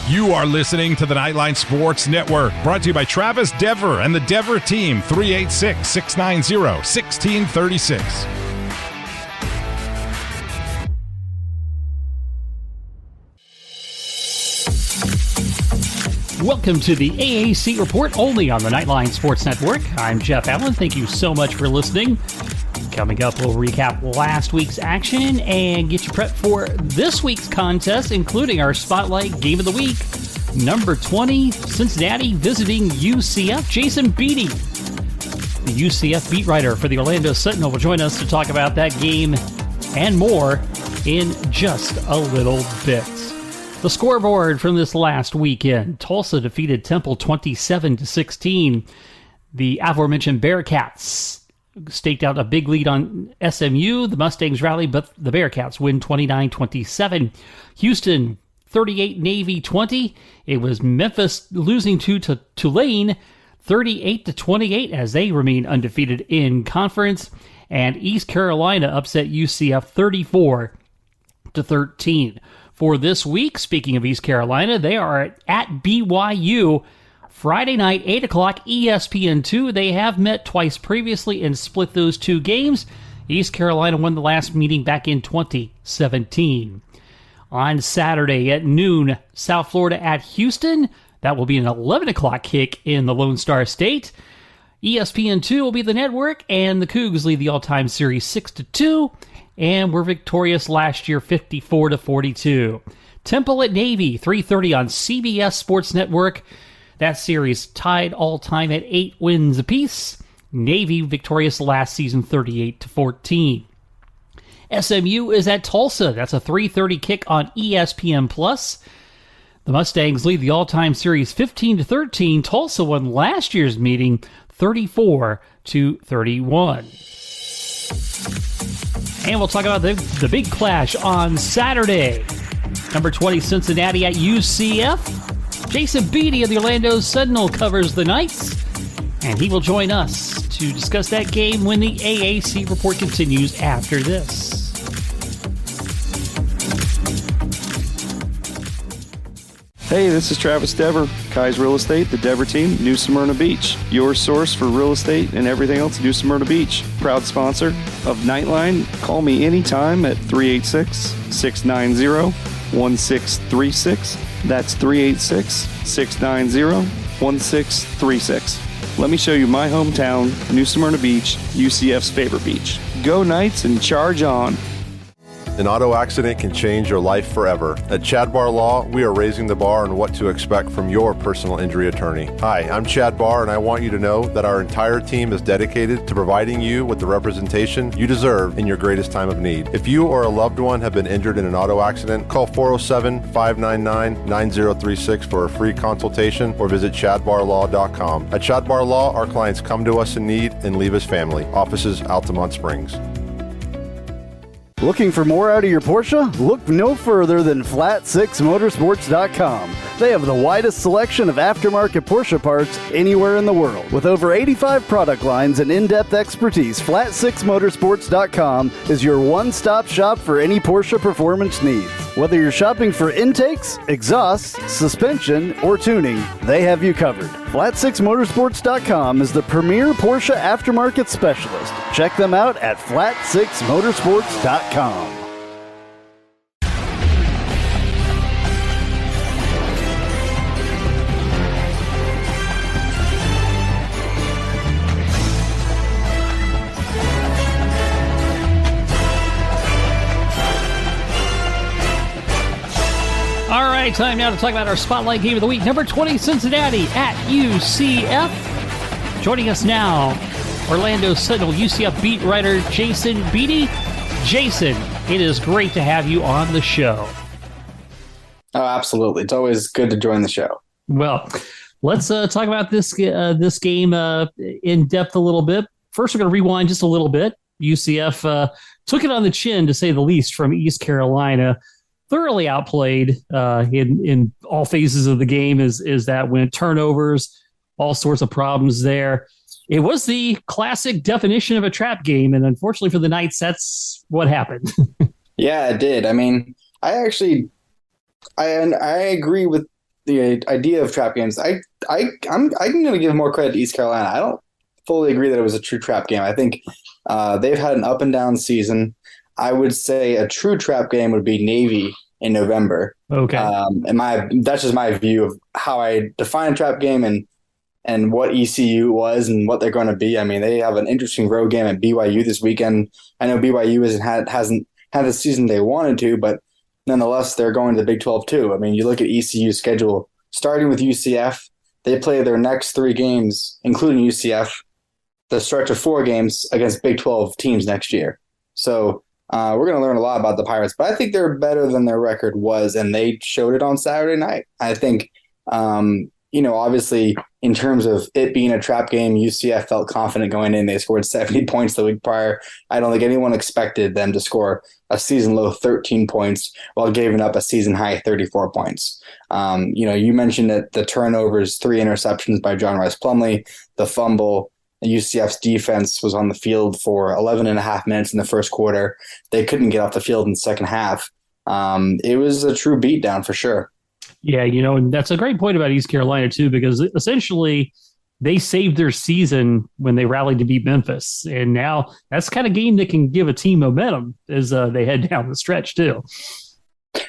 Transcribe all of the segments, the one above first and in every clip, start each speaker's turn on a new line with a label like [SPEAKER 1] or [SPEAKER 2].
[SPEAKER 1] You are listening to the Nightline Sports Network, brought to you by Travis Dever and the Dever team, 386-690-1636.
[SPEAKER 2] Welcome to the AAC Report, only on the Nightline Sports Network. I'm Jeff Allen. Thank you so much for listening. Coming up, we'll recap last week's action and get you prepped for this week's contest, including our Spotlight Game of the Week. Number 20, Cincinnati visiting UCF. Jason Beede, the UCF beat writer for the Orlando Sentinel, will join us to talk about that game and more in just a little bit. The scoreboard from this last weekend: Tulsa defeated Temple 27-16. The aforementioned Bearcats staked out a big lead on SMU. The Mustangs rally, but the Bearcats win 29-27. Houston 38, Navy 20. It was Memphis losing to Tulane 38-28 as they remain undefeated in conference. And East Carolina upset UCF 34-13. For this week, speaking of East Carolina, they are at BYU Friday night, 8 o'clock, ESPN2. They have met twice previously and split those two games. East Carolina won the last meeting back in 2017. On Saturday at noon, South Florida at Houston. That will be an 11 o'clock kick in the Lone Star State. ESPN2 will be the network, and the Cougs lead the all-time series 6-2, and were victorious last year 54-42. Temple at Navy, 3:30 on CBS Sports Network. That series tied all-time at 8 wins apiece. Navy victorious last season 38-14. SMU is at Tulsa. That's a 3:30 kick on ESPN+. The Mustangs lead the all-time series 15-13. Tulsa won last year's meeting 34-31. And we'll talk about the big clash on Saturday. Number 20, Cincinnati at UCF. Jason Beede of the Orlando Sentinel covers the Knights, and he will join us to discuss that game when the AAC report continues after this.
[SPEAKER 3] Hey, this is Travis Dever, Kai's Real Estate, the Dever team, New Smyrna Beach. Your source for real estate and everything else New Smyrna Beach. Proud sponsor of Nightline. Call me anytime at 386-690-1636. That's 386-690-1636. Let me show you my hometown, New Smyrna Beach, UCF's favorite beach. Go Knights and charge on.
[SPEAKER 4] An auto accident can change your life forever. At Chad Barr Law, we are raising the bar on what to expect from your personal injury attorney. Hi, I'm Chad Barr, and I want you to know that our entire team is dedicated to providing you with the representation you deserve in your greatest time of need. If you or a loved one have been injured in an auto accident, call 407-599-9036 for a free consultation or visit chadbarlaw.com. At Chad Barr Law, our clients come to us in need and leave as family. Offices, Altamont Springs.
[SPEAKER 5] Looking for more out of your Porsche? Look no further than Flat6Motorsports.com. They have the widest selection of aftermarket Porsche parts anywhere in the world. With over 85 product lines and in-depth expertise, Flat6Motorsports.com is your one-stop shop for any Porsche performance needs. Whether you're shopping for intakes, exhausts, suspension, or tuning, they have you covered. Flat6Motorsports.com is the premier Porsche aftermarket specialist. Check them out at Flat6Motorsports.com.
[SPEAKER 2] All right, time now to talk about our Spotlight Game of the Week. Number 20, Cincinnati at UCF. Joining us now, Orlando Sentinel UCF beat writer Jason Beede. Jason, it is great to have you on the show.
[SPEAKER 6] Oh, absolutely. It's always good to join the show.
[SPEAKER 2] Well, let's talk about this game in depth a little bit. First, we're going to rewind just a little bit. UCF took it on the chin, to say the least, from East Carolina. Thoroughly outplayed in all phases of the game as that went. Turnovers, all sorts of problems there. It was the classic definition of a trap game, and unfortunately for the Knights, that's what happened.
[SPEAKER 6] Yeah, it did. I mean, I agree with the idea of trap games, I'm going to give more credit to East Carolina. I don't fully agree that it was a true trap game. I think they've had an up and down season. I would say a true trap game would be Navy in November.
[SPEAKER 2] Okay.
[SPEAKER 6] That's just my view of how I define a trap game and what ECU was and what they're going to be. I mean, they have an interesting road game at BYU this weekend. I know BYU hasn't had the season they wanted to, but nonetheless, they're going to the Big 12 too. I mean, you look at ECU's schedule, starting with UCF, they play their next 3 games, including UCF, the stretch of 4 games against Big 12 teams next year. So we're going to learn a lot about the Pirates, but I think they're better than their record was, and they showed it on Saturday night. I think, obviously, in terms of it being a trap game, UCF felt confident going in. They scored 70 points the week prior. I don't think anyone expected them to score a season-low 13 points while giving up a season-high 34 points. You mentioned that the turnovers, 3 interceptions by John Rice Plumlee, the fumble. UCF's defense was on the field for 11 and a half minutes in the first quarter. They couldn't get off the field in the second half. It was a true beatdown for sure.
[SPEAKER 2] Yeah, and that's a great point about East Carolina, too, because essentially they saved their season when they rallied to beat Memphis. And now that's the kind of game that can give a team momentum as they head down the stretch, too.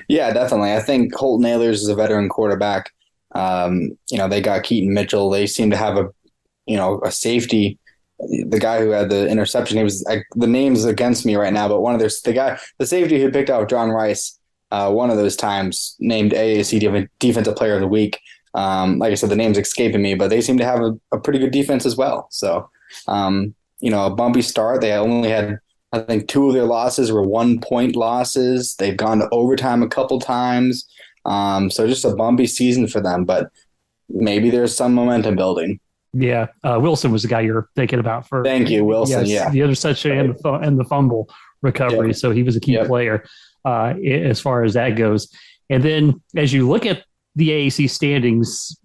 [SPEAKER 6] Yeah, definitely. I think Holt Nailers is a veteran quarterback. They got Keaton Mitchell. They seem to have a safety. The guy who had the interception, the name's against me right now, but the safety who picked out John Rice, one of those times named AAC Defensive Player of the Week. Like I said, the name's escaping me, but they seem to have a pretty good defense as well. So, a bumpy start. They only had, I think, 2 of their losses were 1-point losses. They've gone to overtime a couple times. So just a bumpy season for them, but maybe there's some momentum building.
[SPEAKER 2] Yeah, Wilson was the guy you're thinking about for.
[SPEAKER 6] Thank you, Wilson.
[SPEAKER 2] Yes,
[SPEAKER 6] yeah,
[SPEAKER 2] the interception and the fumble recovery.
[SPEAKER 6] Yep.
[SPEAKER 2] So he was a key player as far as that goes. And then as you look at the AAC standings,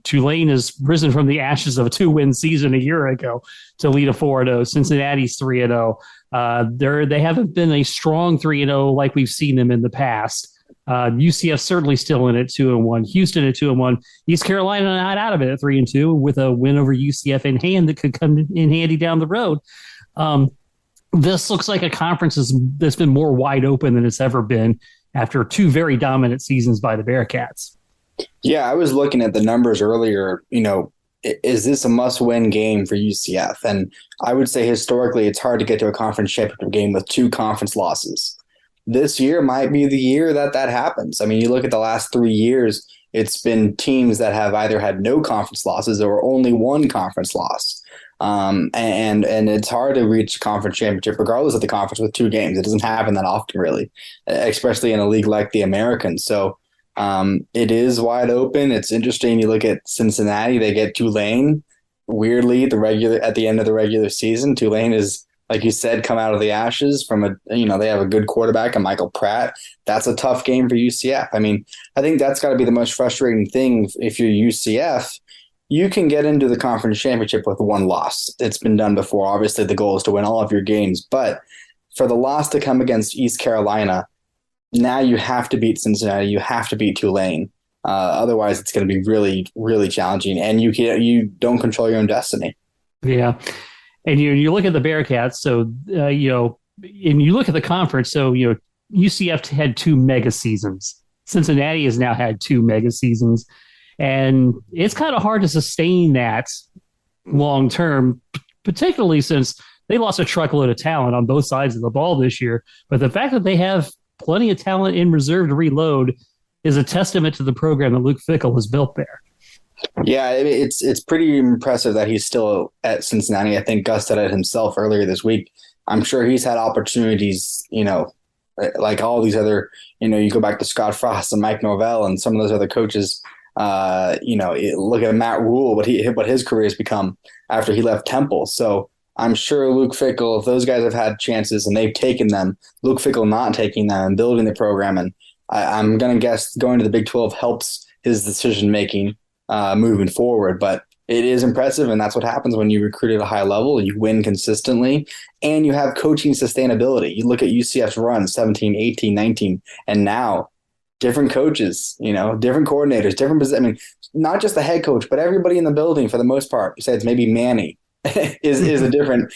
[SPEAKER 2] Tulane has risen from the ashes of a 2-win season a year ago to lead a 4-0. Cincinnati's 3-0. They haven't been a strong 3-0 like we've seen them in the past. UCF certainly still in at 2-1. Houston at 2-1. East Carolina not out of it at 3-2 with a win over UCF in hand that could come in handy down the road. This looks like a conference that's been more wide open than it's ever been after 2 very dominant seasons by the Bearcats.
[SPEAKER 6] Yeah, I was looking at the numbers earlier. Is this a must-win game for UCF? And I would say historically, it's hard to get to a conference championship game with 2 conference losses. This year might be the year that happens. I mean, you look at the last 3 years, it's been teams that have either had no conference losses or only 1 conference loss. And it's hard to reach conference championship regardless of the conference with 2 games. It doesn't happen that often, really, especially in a league like the American. So it is wide open. It's interesting. You look at Cincinnati, they get Tulane. Weirdly, at the end of the regular season, Tulane is, like you said, come out of the ashes from they have a good quarterback and Michael Pratt. That's a tough game for UCF. I mean, I think that's got to be the most frustrating thing. If you're UCF, you can get into the conference championship with 1 loss. It's been done before. Obviously, the goal is to win all of your games. But for the loss to come against East Carolina, now you have to beat Cincinnati. You have to beat Tulane. Otherwise, it's going to be really, really challenging. And you don't control your own destiny.
[SPEAKER 2] Yeah. And you look at the Bearcats, so, and you look at the conference, so, UCF had 2 mega seasons. Cincinnati has now had 2 mega seasons. And it's kind of hard to sustain that long term, particularly since they lost a truckload of talent on both sides of the ball this year. But the fact that they have plenty of talent in reserve to reload is a testament to the program that Luke Fickell has built there.
[SPEAKER 6] Yeah, it's pretty impressive that he's still at Cincinnati. I think Gus said it himself earlier this week. I'm sure he's had opportunities, like all these other, you go back to Scott Frost and Mike Norvell and some of those other coaches. Look at Matt Rule, what his career has become after he left Temple. So I'm sure Luke Fickell, if those guys have had chances and they've taken them, Luke Fickell not taking them and building the program, and I'm going to guess going to the Big 12 helps his decision making moving forward. But it is impressive, and that's what happens when you recruit at a high level, you win consistently, and you have coaching sustainability. You look at UCF's run, 17, 18, 19, and now different coaches, different coordinators, I mean, not just the head coach, but everybody in the building for the most part, besides maybe Manny, is a different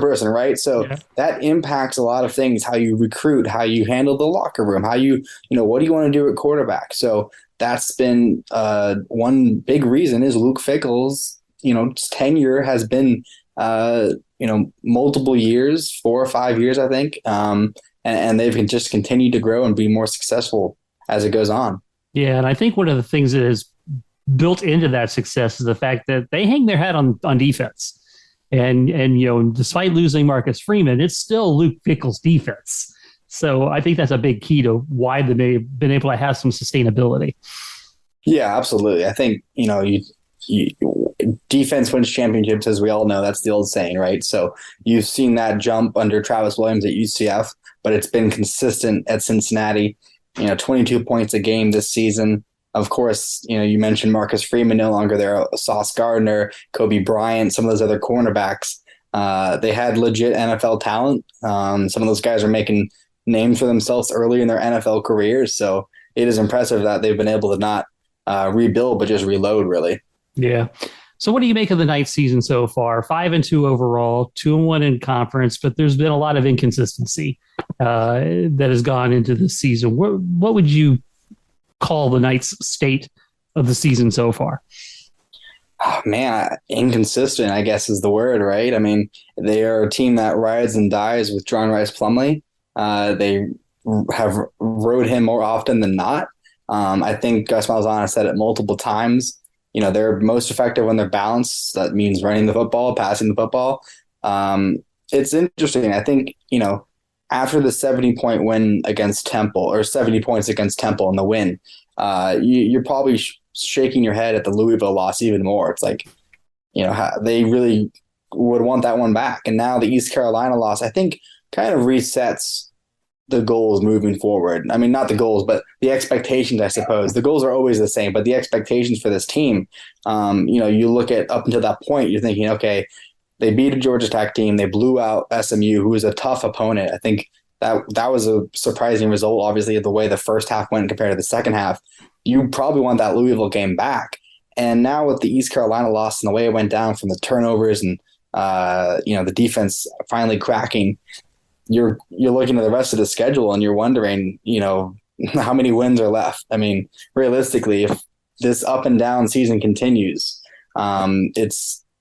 [SPEAKER 6] person, right? So that impacts a lot of things: how you recruit, how you handle the locker room, how what do you want to do at quarterback. So that's been one big reason is Luke Fickell's tenure has been multiple years, 4 or 5 years, I think, and they've just continued to grow and be more successful as it goes on.
[SPEAKER 2] Yeah, and I think one of the things that is built into that success is the fact that they hang their hat on defense. And despite losing Marcus Freeman, it's still Luke Fickell's defense. So I think that's a big key to why they've been able to have some sustainability.
[SPEAKER 6] Yeah, absolutely. I think, defense wins championships, as we all know. That's the old saying, right? So you've seen that jump under Travis Williams at UCF, but it's been consistent at Cincinnati. 22 points a game this season. Of course, you mentioned Marcus Freeman no longer there, Sauce Gardner, Kobe Bryant, some of those other cornerbacks. They had legit NFL talent. Some of those guys are making names for themselves early in their NFL careers. So it is impressive that they've been able to not rebuild, but just reload, really.
[SPEAKER 2] Yeah. So what do you make of the Knights season so far? 5-2 overall, 2-1 in conference, but there's been a lot of inconsistency that has gone into this season. What would you call the Knights' state of the season so far?
[SPEAKER 6] Oh, man, inconsistent, I guess, is the word, right? I mean, they are a team that rides and dies with John Rice Plumlee. They have rode him more often than not. I think Gus Malzahn said it multiple times. They're most effective when they're balanced. That means running the football, passing the football. It's interesting. I think, after the 70-point win against Temple, or 70 points against Temple in the win, you're probably shaking your head at the Louisville loss even more. It's like, they really would want that one back. And now the East Carolina loss, I think, kind of resets the goals moving forward. I mean, not the goals, but the expectations, I suppose. The goals are always the same, but the expectations for this team, you look at up until that point, you're thinking, okay, they beat a Georgia Tech team. They blew out SMU, who was a tough opponent. I think that was a surprising result, obviously, of the way the first half went compared to the second half. You probably want that Louisville game back. And now with the East Carolina loss and the way it went down from the turnovers and, the defense finally cracking, you're looking at the rest of the schedule and you're wondering, how many wins are left. I mean, realistically, if this up and down season continues, it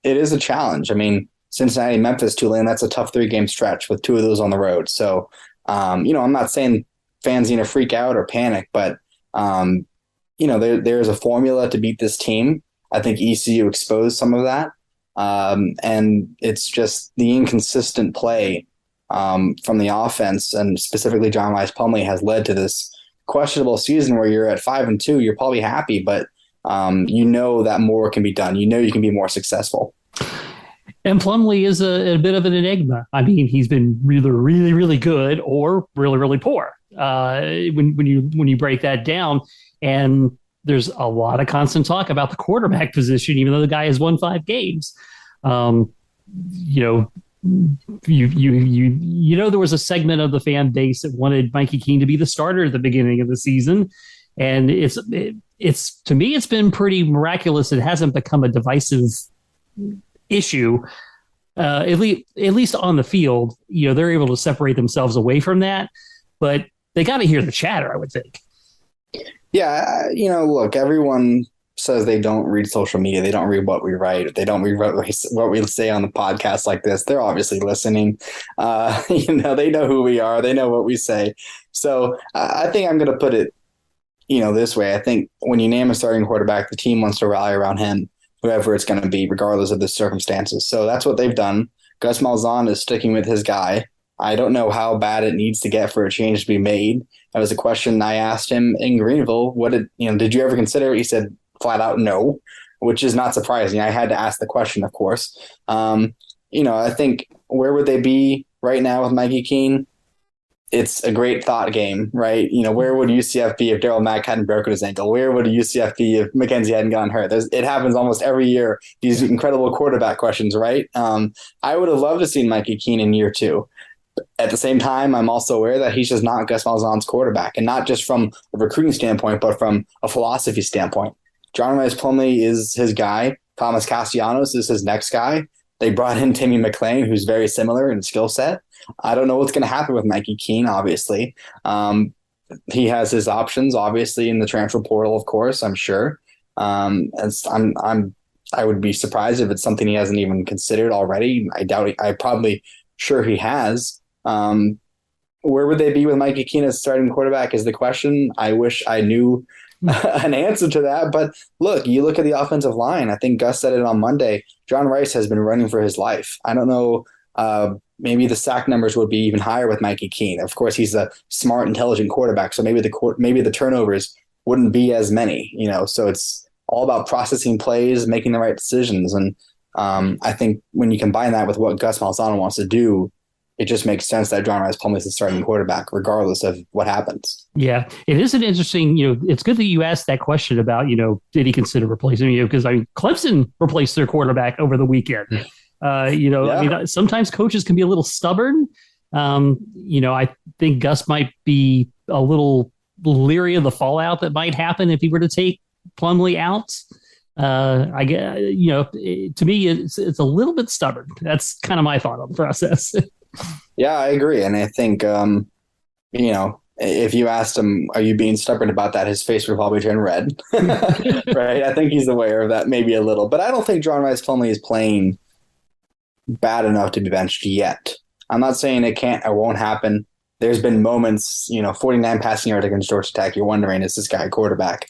[SPEAKER 6] is a challenge. I mean, Cincinnati, Memphis, Tulane, that's a tough 3-game stretch with 2 of those on the road. So, I'm not saying fans need to freak out or panic, but, there's a formula to beat this team. I think ECU exposed some of that. And it's just the inconsistent play from the offense, and specifically John Rice Plumlee, has led to this questionable season where you're at 5-2. You're probably happy, but that more can be done. You can be more successful.
[SPEAKER 2] And Plumlee is a bit of an enigma. I mean, he's been really, really, really good or really, really poor when you break that down. And there's a lot of constant talk about the quarterback position, even though the guy has won 5 games. There was a segment of the fan base that wanted Mikey Keene to be the starter at the beginning of the season, and it's to me it's been pretty miraculous. It hasn't become a divisive issue, at least on the field. They're able to separate themselves away from that, but they got to hear the chatter, I would think.
[SPEAKER 6] Yeah, look, everyone says they don't read social media. They don't read what we write. They don't read what we say on the podcast like this. They're obviously listening. They know who we are. They know what we say. So I think I'm going to put it, this way. I think when you name a starting quarterback, the team wants to rally around him, whoever it's going to be, regardless of the circumstances. So that's what they've done. Gus Malzahn is sticking with his guy. I don't know how bad it needs to get for a change to be made. That was a question I asked him in Greenville. Did you ever consider it? He said flat out no, which is not surprising. I had to ask the question, of course. I think where would they be right now with Mikey Keene? It's a great thought game, right? Where would UCF be if Daryl Mack hadn't broken his ankle? Where would UCF be if McKenzie hadn't gotten hurt? It happens almost every year, these incredible quarterback questions, right? I would have loved to see Mikey Keene in year 2. At the same time, I'm also aware that he's just not Gus Malzahn's quarterback, and not just from a recruiting standpoint, but from a philosophy standpoint. John Rice Plumlee is his guy. Thomas Castellanos is his next guy. They brought in Timmy McClain, who's very similar in skill set. I don't know what's going to happen with Mikey Keene, obviously. He has his options, obviously, in the transfer portal, of course, I'm sure. I would be surprised if it's something he hasn't even considered already. I doubt it. I'm probably sure he has. Where would they be with Mikey Keene as starting quarterback is the question. I wish I knew an answer to that. But look, you look at the offensive line. I think Gus said it on Monday. John Rice has been running for his life. I don't know. Maybe the sack numbers would be even higher with Mikey Keene. Of course, he's a smart, intelligent quarterback, so maybe the turnovers wouldn't be as many. So it's all about processing plays, making the right decisions, and I think when you combine that with what Gus Malzahn wants to do, it just makes sense that John Rice Plumlee is the starting quarterback, regardless of what happens.
[SPEAKER 2] Yeah, it is an interesting. It's good that you asked that question about did he consider replacing because Clemson replaced their quarterback over the weekend. Yeah. Sometimes coaches can be a little stubborn. I think Gus might be a little leery of the fallout that might happen if he were to take Plumlee out. I guess, to me, it's a little bit stubborn. That's kind of my thought on the process.
[SPEAKER 6] Yeah, I agree. And I think, if you asked him, are you being stubborn about that? His face would probably turn red. Right. I think he's aware of that maybe a little, but I don't think John Rice Plumlee is playing bad enough to be benched yet. I'm not saying it can't or won't happen. There's been moments, 49 passing yards against Georgia Tech. You're wondering, is this guy a quarterback?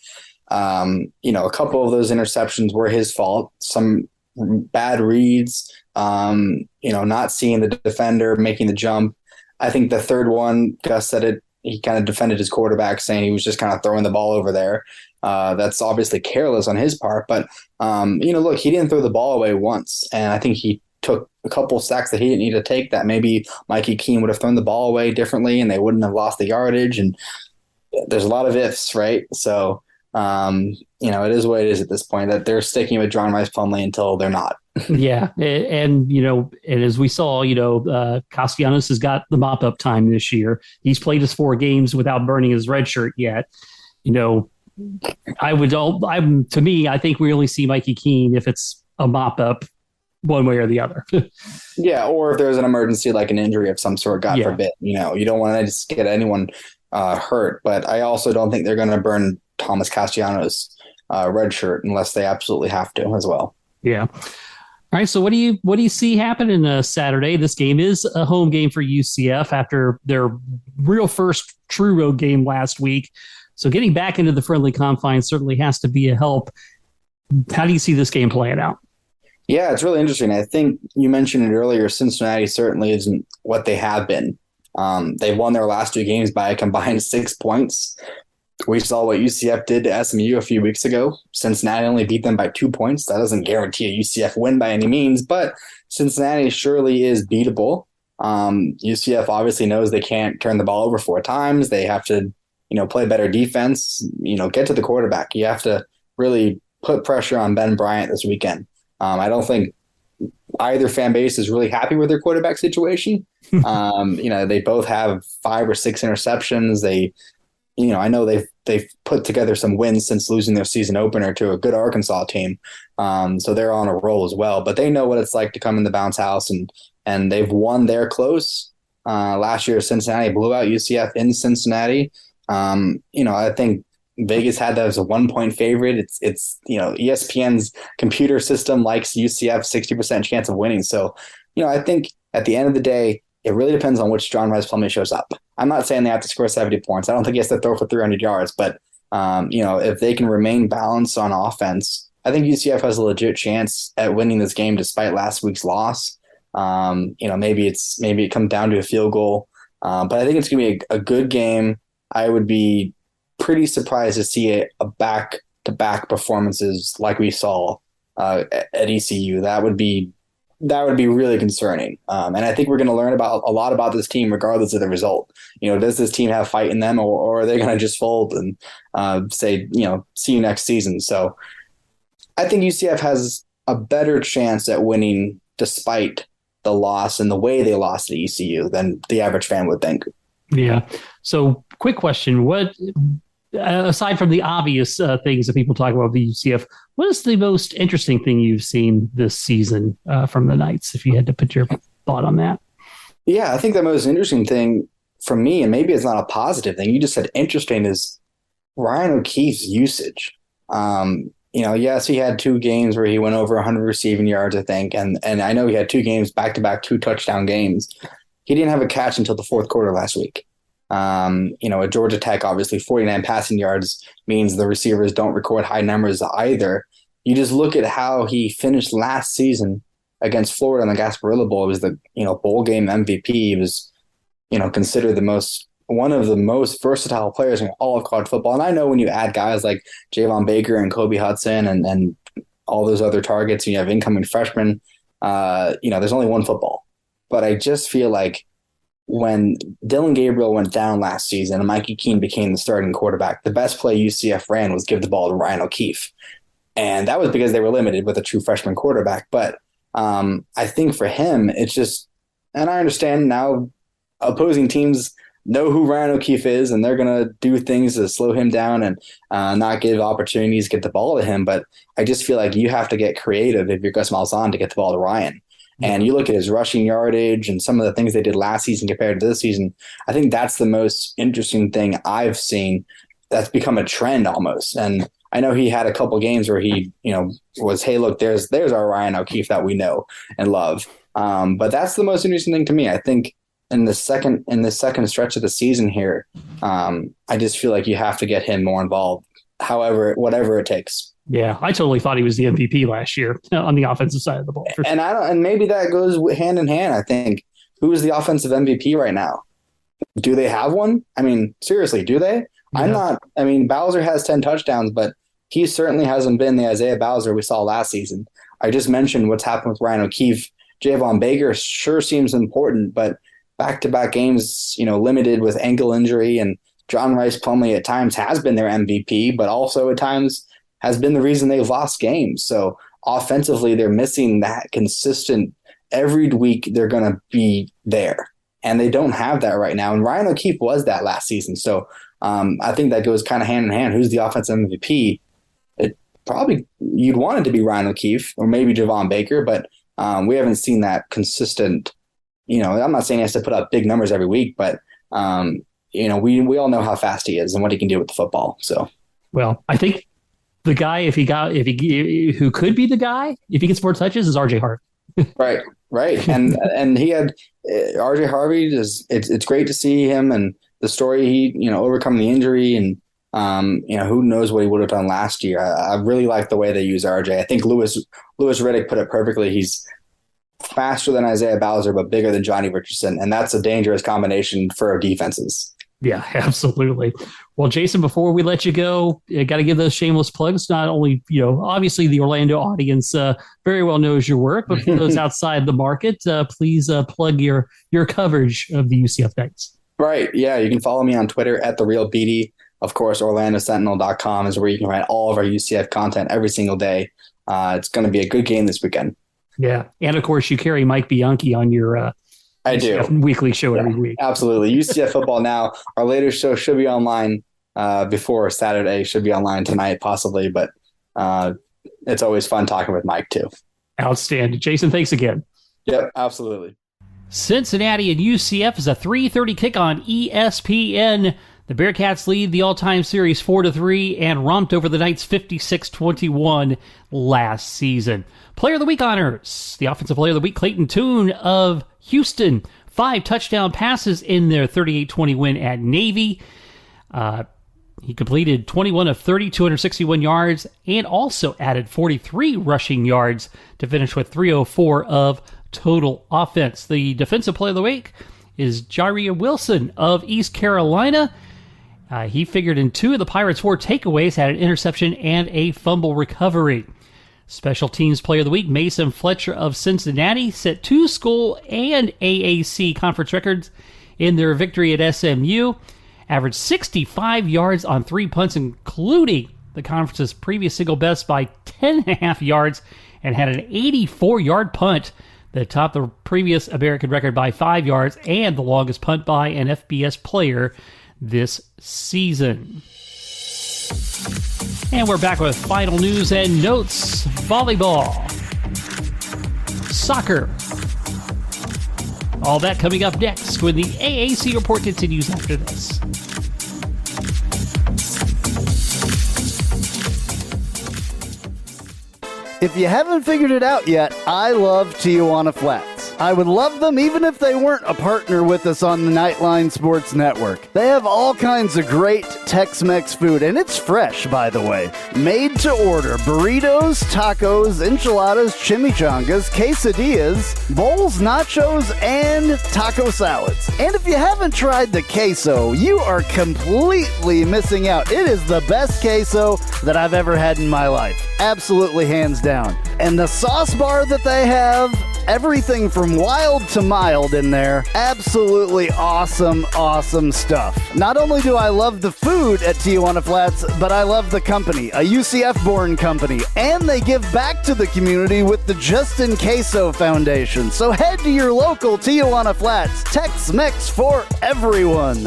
[SPEAKER 6] A couple of those interceptions were his fault. Some bad reads, not seeing the defender, making the jump. I think the third one, Gus said it, he kind of defended his quarterback, saying he was just kind of throwing the ball over there. That's obviously careless on his part, but, look, he didn't throw the ball away once. And I think he took a couple sacks that he didn't need to take that maybe Mikey Keene would have thrown the ball away differently and they wouldn't have lost the yardage. And there's a lot of ifs, right? So, it is what it is at this point, that they're sticking with John Rice Plumlee until they're not.
[SPEAKER 2] Yeah. And as we saw, Castellanos has got the mop-up time this year. He's played his 4 games without burning his red shirt yet. I think we only see Mikey Keene if it's a mop-up one way or the other.
[SPEAKER 6] Yeah, or if there's an emergency, like an injury of some sort, God forbid. You don't want to just get anyone hurt. But I also don't think they're going to burn Thomas Castellanos' red shirt unless they absolutely have to as well.
[SPEAKER 2] Yeah. All right. So what do you see happening Saturday? This game is a home game for UCF after their real first true road game last week. So getting back into the friendly confines certainly has to be a help. How do you see this game playing out?
[SPEAKER 6] Yeah, it's really interesting. I think you mentioned it earlier. Cincinnati certainly isn't what they have been. They've won their last 2 games by a combined 6 points. We saw what UCF did to SMU a few weeks ago. Cincinnati only beat them by 2 points. That doesn't guarantee a UCF win by any means, but Cincinnati surely is beatable. UCF obviously knows they can't turn the ball over 4 times. They have to, play better defense, get to the quarterback. You have to really put pressure on Ben Bryant this weekend. I don't think either fan base is really happy with their quarterback situation. They both have 5 or 6 interceptions. I know they've put together some wins since losing their season opener to a good Arkansas team. So they're on a roll as well. But they know what it's like to come in the bounce house, and they've won there close. Last year, Cincinnati blew out UCF in Cincinnati. I think Vegas had that as a 1-point favorite. It's ESPN's computer system likes UCF 60% chance of winning. So, I think at the end of the day, it really depends on which John Rice Plumlee shows up. I'm not saying they have to score 70 points. I don't think he has to throw for 300 yards, but if they can remain balanced on offense, I think UCF has a legit chance at winning this game despite last week's loss. Maybe it comes down to a field goal, but I think it's going to be a good game. I would be pretty surprised to see a back-to-back performances like we saw at ECU. That would be really concerning. And I think we're going to learn a lot about this team regardless of the result. Does this team have fight in them, or are they going to just fold and say, see you next season? So I think UCF has a better chance at winning despite the loss and the way they lost at ECU than the average fan would think.
[SPEAKER 2] Yeah. So, quick question: what, aside from the obvious things that people talk about the UCF, what is the most interesting thing you've seen this season from the Knights? If you had to put your thought on that.
[SPEAKER 6] Yeah, I think the most interesting thing for me, and maybe it's not a positive thing, you just said interesting, is Ryan O'Keefe's usage. Yes, he had 2 games where he went over 100 receiving yards, I think, and I know he had 2 games back-to-back 2 touchdown games. He didn't have a catch until the fourth quarter last week. At Georgia Tech, obviously 49 passing yards means the receivers don't record high numbers either. You just look at how he finished last season against Florida in the Gasparilla Bowl. It was the bowl game MVP. He was considered one of the most versatile players in all of college football. And I know when you add guys like Javon Baker and Kobe Hudson and all those other targets, and you have incoming freshmen, there's only one football. But I just feel like when Dylan Gabriel went down last season and Mikey Keene became the starting quarterback, the best play UCF ran was give the ball to Ryan O'Keefe. And that was because they were limited with a true freshman quarterback. But I think for him, it's just, and I understand now opposing teams know who Ryan O'Keefe is, and they're going to do things to slow him down and not give opportunities to get the ball to him. But I just feel like you have to get creative if you're Gus Malzahn to get the ball to Ryan. And you look at his rushing yardage and some of the things they did last season compared to this season, I think that's the most interesting thing I've seen that's become a trend almost. And I know he had a couple games where he, was, hey, look, there's our Ryan O'Keefe that we know and love. But that's the most interesting thing to me. I think in the second stretch of the season here, I just feel like you have to get him more involved, whatever it takes.
[SPEAKER 2] Yeah, I totally thought he was the MVP last year on the offensive side of the ball.
[SPEAKER 6] And maybe that goes hand in hand. I think, who is the offensive MVP right now? Do they have one? I mean, seriously, do they? Yeah. Bowser has 10 touchdowns, but he certainly hasn't been the Isaiah Bowser we saw last season. I just mentioned what's happened with Ryan O'Keefe. Javon Baker sure seems important, but back-to-back games, limited with ankle injury, and John Rice Plumlee at times has been their MVP, but also at times has been the reason they've lost games. So offensively, they're missing that consistent, every week they're going to be there. And they don't have that right now. And Ryan O'Keefe was that last season. So I think that goes kind of hand in hand. Who's the offensive MVP? You'd want it to be Ryan O'Keefe or maybe Javon Baker, but we haven't seen that consistent. I'm not saying he has to put up big numbers every week, but we all know how fast he is and what he can do with the football. So, well,
[SPEAKER 2] I think the guy, who could be the guy if he gets more touches, is RJ Harvey. Right, and he had RJ Harvey. It's great to see him and the story he overcome the injury, and who knows what he would have done last year. I really like the way they use RJ. I think Lewis Riddick put it perfectly. He's faster than Isaiah Bowser, but bigger than Johnny Richardson, and that's a dangerous combination for defenses. Yeah, absolutely. Well, Jason, before we let you go, you got to give those shameless plugs. Not only, obviously the Orlando audience very well knows your work, but for those outside the market, please plug your coverage of the UCF Knights.
[SPEAKER 6] Right. Yeah, you can follow me on Twitter at @TheRealBeede. Of course, OrlandoSentinel.com is where you can find all of our UCF content every single day. It's going to be a good game this weekend.
[SPEAKER 2] Yeah, and of course, you carry Mike Bianchi on your
[SPEAKER 6] I do
[SPEAKER 2] weekly show every week.
[SPEAKER 6] Absolutely. UCF Football Now. Our latest show should be online before Saturday. Should be online tonight, possibly. But it's always fun talking with Mike, too.
[SPEAKER 2] Outstanding. Jason, thanks again.
[SPEAKER 6] Yep, absolutely.
[SPEAKER 2] Cincinnati and UCF is a 3:30 kick on ESPN. The Bearcats lead the all-time series 4-3 and romped over the Knights 56-21 last season. Player of the Week honors. The Offensive Player of the Week, Clayton Tune of Houston. 5 touchdown passes in their 38-20 win at Navy. He completed 21 of 30, 261 yards, and also added 43 rushing yards to finish with 304 of total offense. The Defensive Player of the Week is Jaria Wilson of East Carolina. He figured in 2 of the Pirates' 4 takeaways, had an interception and a fumble recovery. Special Teams Player of the Week, Mason Fletcher of Cincinnati, set 2 school and AAC conference records in their victory at SMU. Averaged 65 yards on 3 punts, including the conference's previous single best by 10.5 yards, and had an 84-yard punt that topped the previous American record by 5 yards and the longest punt by an FBS player this season. And we're back with final news and notes. Volleyball. Soccer. All that coming up next when the AAC report continues after this.
[SPEAKER 5] If you haven't figured it out yet, I love Tijuana Flats. I would love them even if they weren't a partner with us on the Nightline Sports Network. They have all kinds of great Tex-Mex food, and it's fresh, by the way. Made to order burritos, tacos, enchiladas, chimichangas, quesadillas, bowls, nachos, and taco salads. And if you haven't tried the queso, you are completely missing out. It is the best queso that I've ever had in my life. Absolutely hands down. And the sauce bar that they have, everything from wild to mild in there. Absolutely awesome, awesome stuff. Not only do I love the food at Tijuana Flats, but I love the company, a UCF-born company. And they give back to the community with the Justin Queso Foundation. So head to your local Tijuana Flats. Tex-Mex for everyone.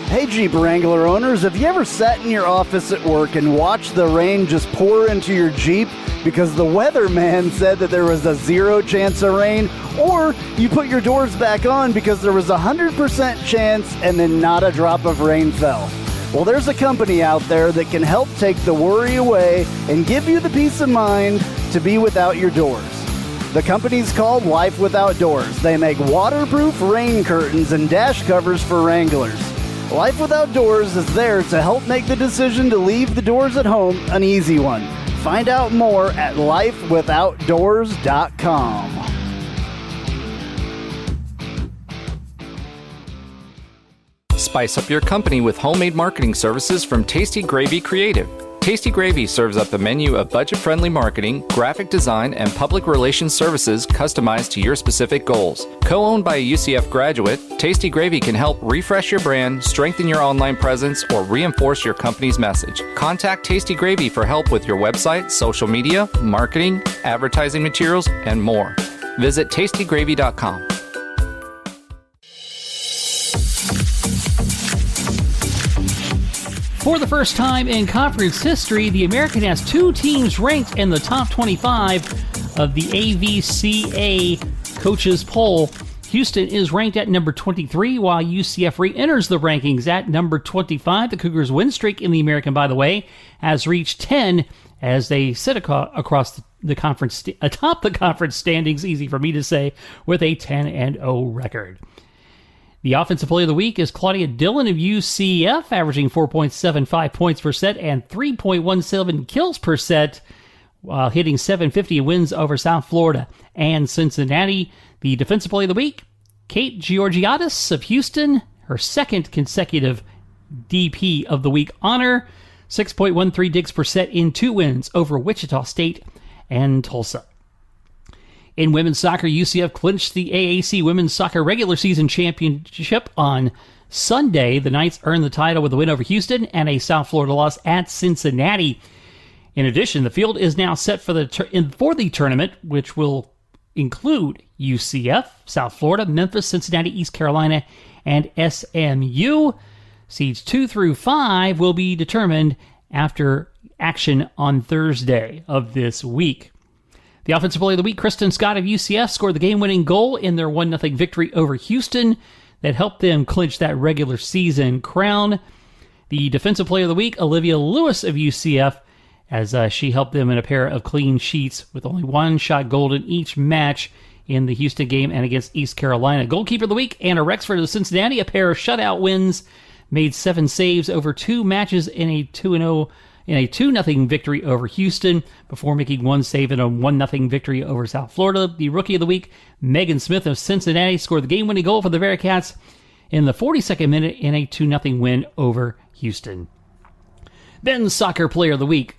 [SPEAKER 5] Hey Jeep Wrangler owners, have you ever sat in your office at work and watched the rain just pour into your Jeep because the weatherman said that there was a 0 chance of rain? Or you put your doors back on because there was a 100% chance and then not a drop of rain fell? Well, there's a company out there that can help take the worry away and give you the peace of mind to be without your doors. The company's called Life Without Doors. They make waterproof rain curtains and dash covers for Wranglers. Life Without Doors is there to help make the decision to leave the doors at home an easy one. Find out more at lifewithoutdoors.com.
[SPEAKER 7] Spice up your company with homemade marketing services from Tasty Gravy Creative. Tasty Gravy serves up a menu of budget-friendly marketing, graphic design, and public relations services customized to your specific goals. Co-owned by a UCF graduate, Tasty Gravy can help refresh your brand, strengthen your online presence, or reinforce your company's message. Contact Tasty Gravy for help with your website, social media, marketing, advertising materials, and more. Visit tastygravy.com.
[SPEAKER 2] For the first time in conference history, the American has 2 teams ranked in the top 25 of the AVCA coaches poll. Houston is ranked at number 23, while UCF re-enters the rankings at number 25. The Cougars' win streak in the American, by the way, has reached 10 as they sit across the conference, atop the conference standings, easy for me to say, with a 10-0 record. The Offensive Player of the Week is Claudia Dillon of UCF, averaging 4.75 points per set and 3.17 kills per set, while hitting .750 wins over South Florida and Cincinnati. The Defensive Player of the Week, Kate Georgiadis of Houston, her second consecutive DP of the Week honor, 6.13 digs per set in 2 wins over Wichita State and Tulsa. In women's soccer, UCF clinched the AAC Women's Soccer Regular Season Championship on Sunday. The Knights earned the title with a win over Houston and a South Florida loss at Cincinnati. In addition, the field is now set for the tournament, which will include UCF, South Florida, Memphis, Cincinnati, East Carolina, and SMU. Seeds 2 through 5 will be determined after action on Thursday of this week. The Offensive Player of the Week, Kristen Scott of UCF, scored the game-winning goal in their 1-0 victory over Houston that helped them clinch that regular season crown. The Defensive Player of the Week, Olivia Lewis of UCF, as she helped them in a pair of clean sheets with only 1 shot goal in each match in the Houston game and against East Carolina. Goalkeeper of the Week, Anna Rexford of Cincinnati, a pair of shutout wins, made 7 saves over 2 matches in a 2-0 victory over Houston before making 1 save in a 1-0 victory over South Florida. The Rookie of the Week, Megan Smith of Cincinnati, scored the game-winning goal for the Bearcats in the 42nd minute in a 2-0 win over Houston. Then Soccer Player of the Week.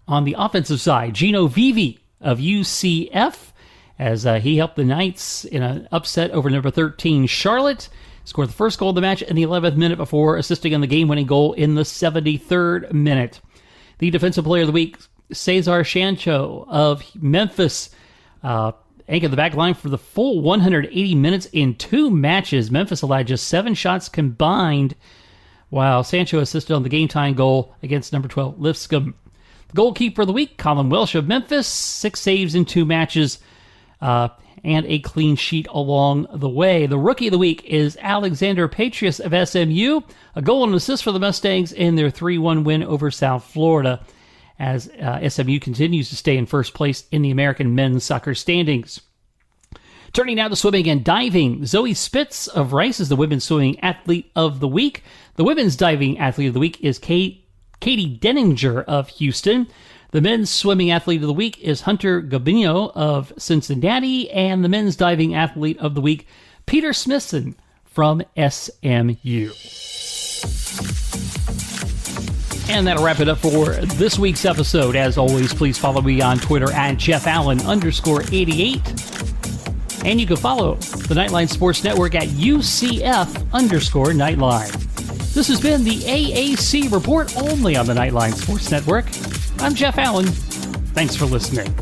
[SPEAKER 2] On the offensive side, Gino Vivi of UCF, as he helped the Knights in an upset over number 13 Charlotte. Scored the first goal of the match in the 11th minute before assisting on the game-winning goal in the 73rd minute. The Defensive Player of the Week, Cesar Sancho of Memphis, anchored the back line for the full 180 minutes in 2 matches. Memphis allowed just 7 shots combined, while Sancho assisted on the game-tying goal against number 12 Lipscomb. The goalkeeper of the week, Colin Welsh of Memphis, 6 saves in 2 matches, and a clean sheet along the way. The rookie of the week is Alexander Patrius of SMU, a goal and assist for the Mustangs in their 3-1 win over South Florida, as SMU continues to stay in first place in the American men's soccer standings. Turning now to swimming and diving, Zoe Spitz of Rice is the women's swimming athlete of the week. The women's diving athlete of the week is Katie Denninger of Houston. The men's swimming athlete of the week is Hunter Gabino of Cincinnati, and the men's diving athlete of the week, Peter Smithson from SMU. And that'll wrap it up for this week's episode. As always, please follow me on Twitter at JeffAllen_88. And you can follow the Nightline Sports Network at UCF_Nightline. This has been the AAC Report only on the Nightline Sports Network. I'm Jeff Allen. Thanks for listening.